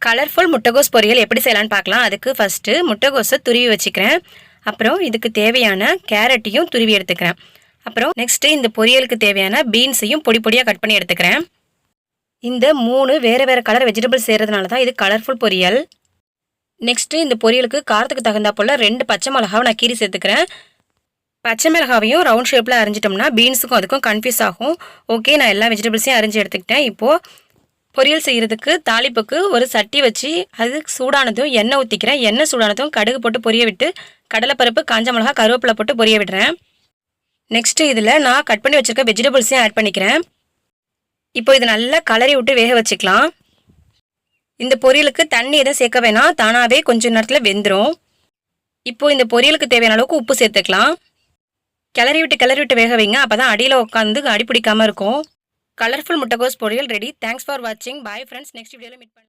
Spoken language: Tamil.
கலர்ஃபுல் முட்டைகோஸ் பொரியல் எப்படி செய்யலான்னு பார்க்கலாம். அதுக்கு ஃபஸ்ட்டு முட்டைகோஸை துருவி வச்சுக்கிறேன். அப்புறம் இதுக்கு தேவையான கேரட்டையும் துருவி எடுத்துக்கிறேன். அப்புறம் நெக்ஸ்ட்டு இந்த பொரியலுக்கு தேவையான பீன்ஸையும் பொடி பொடியாக கட் பண்ணி எடுத்துக்கிறேன். இந்த 3 வேறு வேறு கலர் வெஜிடபிள்ஸ் செய்கிறதுனால தான் இது கலர்ஃபுல் பொரியல். நெக்ஸ்ட்டு இந்த பொரியலுக்கு காரத்துக்கு தகுந்தா போல் 2 பச்சை மிளகாவை நான் கீரி சேர்த்துக்கிறேன். பச்சை மிளகாவையும் ரவுண்ட் ஷேப்பில் அரிஞ்சிட்டோம்னா பீன்ஸுக்கும் அதுக்கும் கன்ஃபியூஸ் ஆகும். ஓகே, நான் எல்லா வெஜிடபிள்ஸையும் அரிஞ்சு எடுத்துக்கிட்டேன். இப்போது பொரியல் செய்கிறதுக்கு தாளிப்புக்கு ஒரு சட்டி வச்சு அது சூடானதும் எண்ணெய் ஊற்றிக்கிறேன். எண்ணெய் சூடானதும் கடுகு போட்டு பொரிய விட்டு கடலைப்பருப்பு, காஞ்ச மிளகா, கருவேப்பிலை போட்டு பொரிய விடுறேன். நெக்ஸ்ட்டு இதில் நான் கட் பண்ணி வச்சுருக்க வெஜிடபிள்ஸையும் ஆட் பண்ணிக்கிறேன். இப்போ இது நல்லா கலரி விட்டு வேக வச்சுக்கலாம். இந்த பொரியலுக்கு தண்ணி எதுவும் சேர்க்க வேணாம், தானாகவே கொஞ்சம் நேரத்தில் வெந்துடும். இப்போது இந்த பொரியலுக்கு தேவையான அளவுக்கு உப்பு சேர்த்துக்கலாம். கிளறி விட்டு வேக வைங்க. அப்போ தான் அடியில் உட்காந்து அடி பிடிக்காமல் இருக்கும். கலர்ஃபுல் முட்டைகோஸ் பொரியல் ரெடி. தேங்க்ஸ் ஃபார் வாட்சிங். Bye friends. நெக்ஸ்ட் வீடியோவில் மீட் பண்ணலாம்.